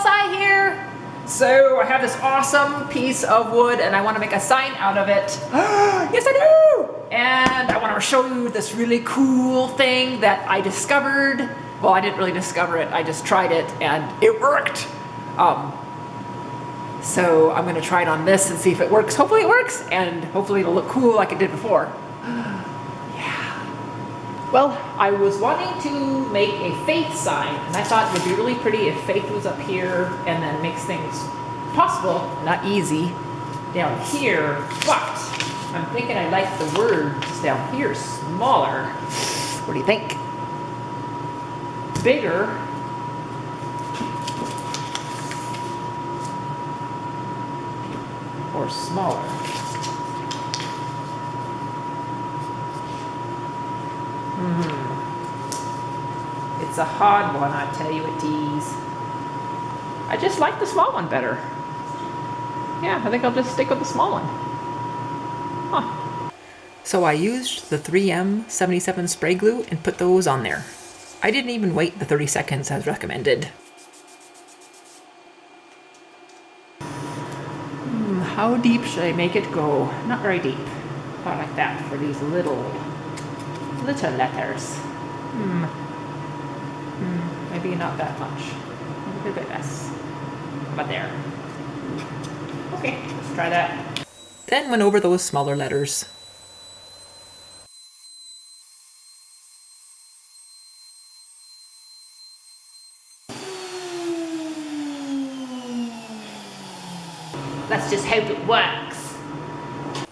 bonsai here. So I have this awesome piece of wood and I want to make a sign out of it. Yes, I do! And I want to show you this really cool thing that I discovered. Well, I didn't really discover it. I just tried it and it worked. So I'm going to try it on this and see if it works. Hopefully it works, and hopefully it'll look cool like it did before. Yeah. Well, I was wanting to make a faith sign, and I thought it would be really pretty if faith was up here and then makes things possible, not easy, down here. But I'm thinking I like the words down here smaller. What do you think? Bigger. Or smaller. It's a hard one, I tell you it is. I just like the small one better. Yeah, I think I'll just stick with the small one. Huh. So I used the 3M 77 spray glue and put those on there. I didn't even wait the 30 seconds as recommended. How deep should I make it go? Not very deep. About like that for these little letters. Maybe not that much. Maybe a bit less. About there. Okay, let's try that. Then went over those smaller letters. Let's just hope it works.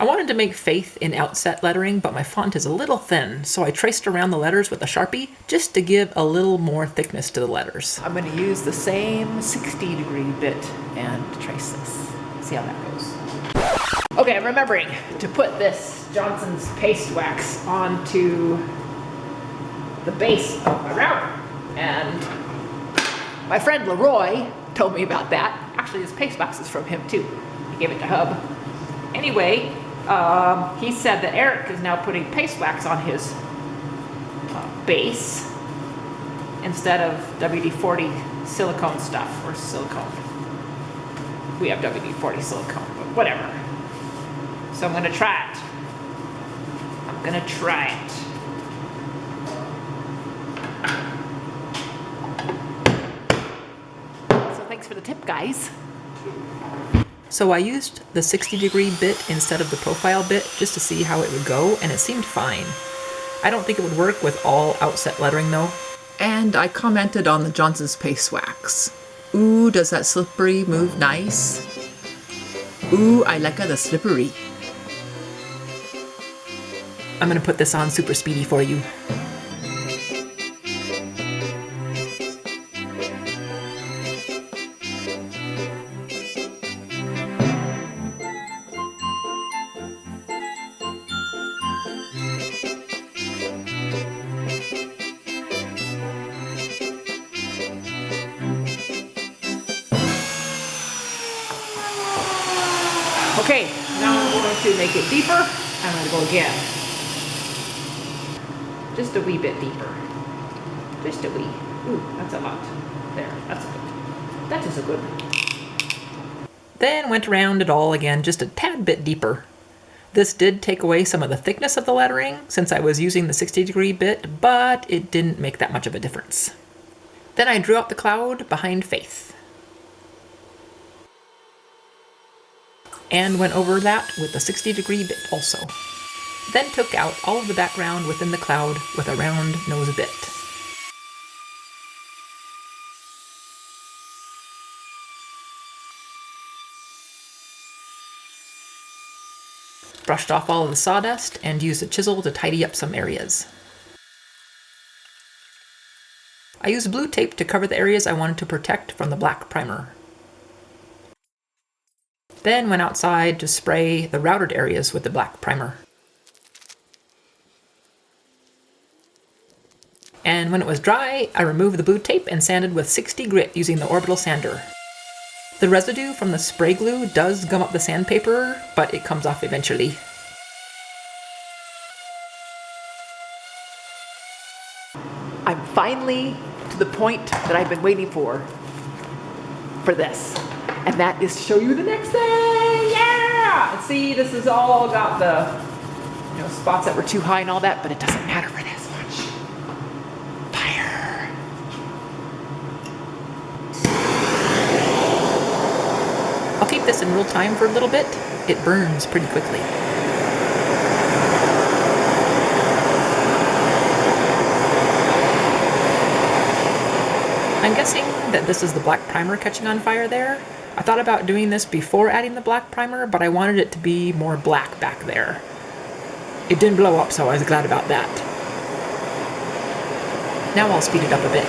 I wanted to make faith in outset lettering, but my font is a little thin, so I traced around the letters with a Sharpie just to give a little more thickness to the letters. I'm going to use the same 60-degree bit and trace this. See how that goes. Okay, I'm remembering to put this Johnson's paste wax onto the base of my router. And my friend Leroy told me about that. Actually, this paste wax is from him too. He gave it to Hub. Anyway, he said that Eric is now putting paste wax on his base instead of WD-40 silicone stuff, or silicone. We have WD-40 silicone, but whatever. So I'm gonna try it. I'm gonna try it. So thanks for the tip, guys. So I used the 60-degree bit instead of the profile bit just to see how it would go, and it seemed fine. I don't think it would work with all outset lettering though. And I commented on the Johnson's paste wax. Ooh, does that slippery move nice? Ooh, I like the slippery. I'm gonna put this on super speedy for you. Okay, now I'm going to make it deeper. I'm going to go again. Just a wee bit deeper. Just a wee. Ooh, that's a lot. There, that's good. That is a good one. Then went around it all again, just a tad bit deeper. This did take away some of the thickness of the lettering since I was using the 60-degree bit, but it didn't make that much of a difference. Then I drew out the cloud behind Faith. And went over that with the 60-degree bit also. Then took out all of the background within the cloud with a round nose bit. Brushed off all of the sawdust and used a chisel to tidy up some areas. I used blue tape to cover the areas I wanted to protect from the black primer. Then went outside to spray the routed areas with the black primer. And when it was dry, I removed the blue tape and sanded with 60 grit using the orbital sander. The residue from the spray glue does gum up the sandpaper, but it comes off eventually. I'm finally to the point that I've been waiting for. for this. And that is to show you the next day. Yeah! And see, this is all got the spots that were too high and all that, but it doesn't matter for this. Watch. Fire. I'll keep this in real time for a little bit. It burns pretty quickly. I'm guessing that this is the black primer catching on fire there. I thought about doing this before adding the black primer, but I wanted it to be more black back there. It didn't blow up, so I was glad about that. Now I'll speed it up a bit.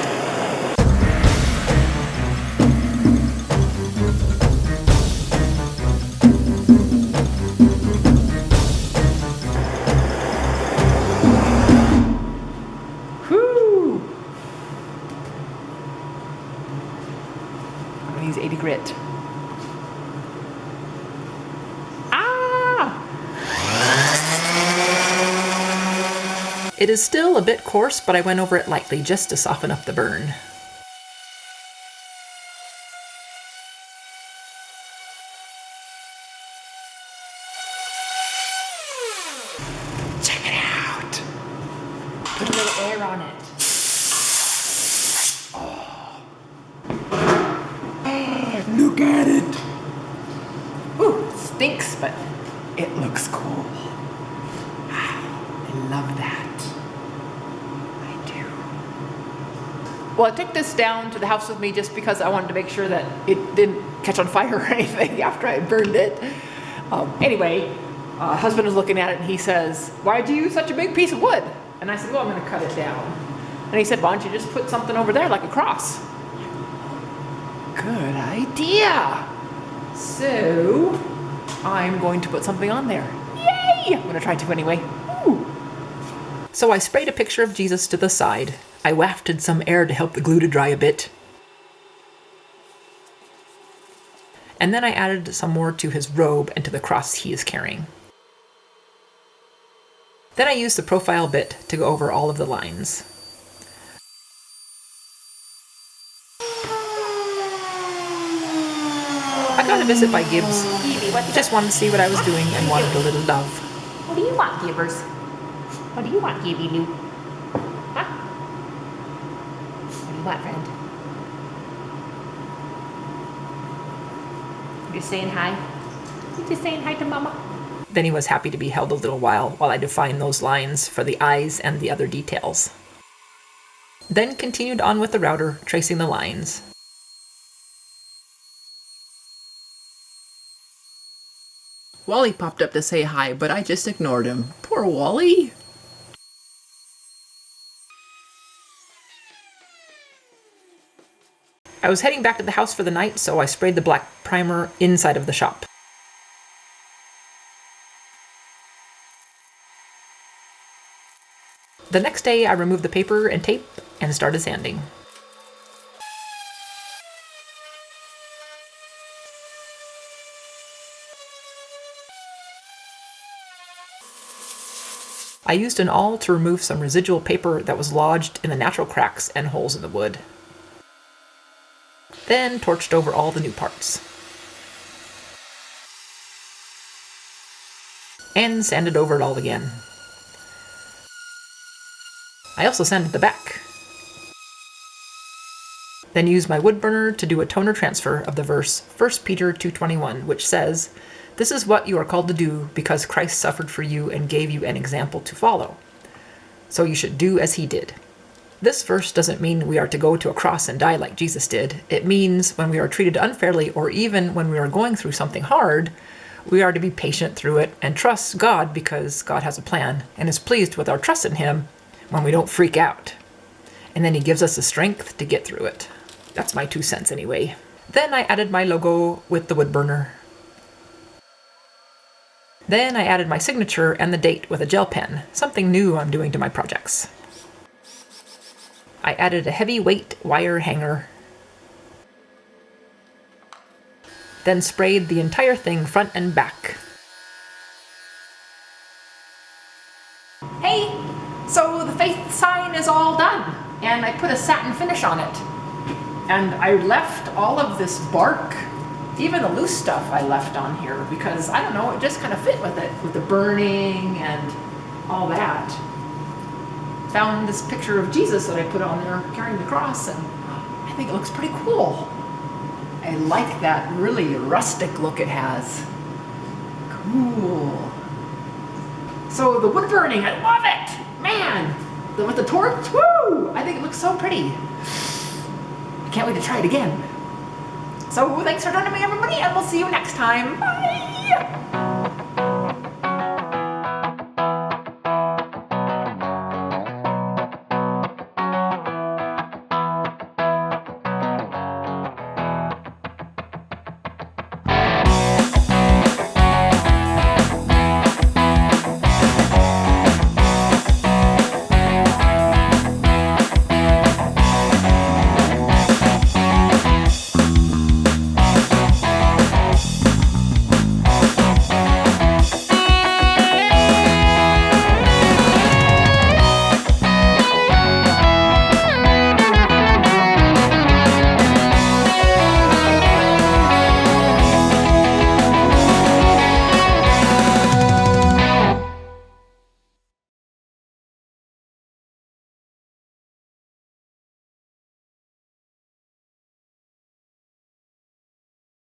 Whoo! I'm gonna use 80 grit. It is still a bit coarse, but I went over it lightly just to soften up the burn. Check it out! Put a little air on it. Oh. Look at it! Ooh, it stinks, but it looks cool. I love that. Well, I took this down to the house with me just because I wanted to make sure that it didn't catch on fire or anything after I had burned it. Anyway, husband was looking at it and he says, "Why'd you use such a big piece of wood?" And I said, "Well, I'm going to cut it down." And he said, "Why don't you just put something over there like a cross?" Good idea. So I'm going to put something on there. Yay! I'm going to try to anyway. Ooh. So I sprayed a picture of Jesus to the side. I wafted some air to help the glue to dry a bit. And then I added some more to his robe and to the cross he is carrying. Then I used the profile bit to go over all of the lines. I got a visit by Gibbs. Just wanted to see what I was doing and wanted a little love. What do you want, Gibbers? What do you want, Gibby Lou? Huh? What do you want, friend? You just saying hi? You just saying hi to Mama? Then he was happy to be held a little while I defined those lines for the eyes and the other details. Then continued on with the router, tracing the lines. Wally popped up to say hi, but I just ignored him. Poor Wally! I was heading back to the house for the night, so I sprayed the black primer inside of the shop. The next day, I removed the paper and tape and started sanding. I used an awl to remove some residual paper that was lodged in the natural cracks and holes in the wood. Then torched over all the new parts. And sanded over it all again. I also sanded the back. Then used my wood burner to do a toner transfer of the verse 1 Peter 2:21, which says, "This is what you are called to do because Christ suffered for you and gave you an example to follow. So you should do as he did." This verse doesn't mean we are to go to a cross and die like Jesus did. It means when we are treated unfairly or even when we are going through something hard, we are to be patient through it and trust God because God has a plan and is pleased with our trust in him when we don't freak out. And then he gives us the strength to get through it. That's my 2 cents anyway. Then I added my logo with the wood burner. Then I added my signature and the date with a gel pen, something new I'm doing to my projects. I added a heavyweight wire hanger. Then sprayed the entire thing front and back. Hey, so the faith sign is all done, and I put a satin finish on it. And I left all of this bark, even the loose stuff I left on here because, I don't know, it just kind of fit with it, with the burning and all that. Found this picture of Jesus that I put on there carrying the cross, and I think it looks pretty cool. I like that really rustic look it has. Cool. So the wood burning, I love it! Man! With the torch, woo! I think it looks so pretty. I can't wait to try it again. So thanks for joining me, everybody, and we'll see you next time. Bye!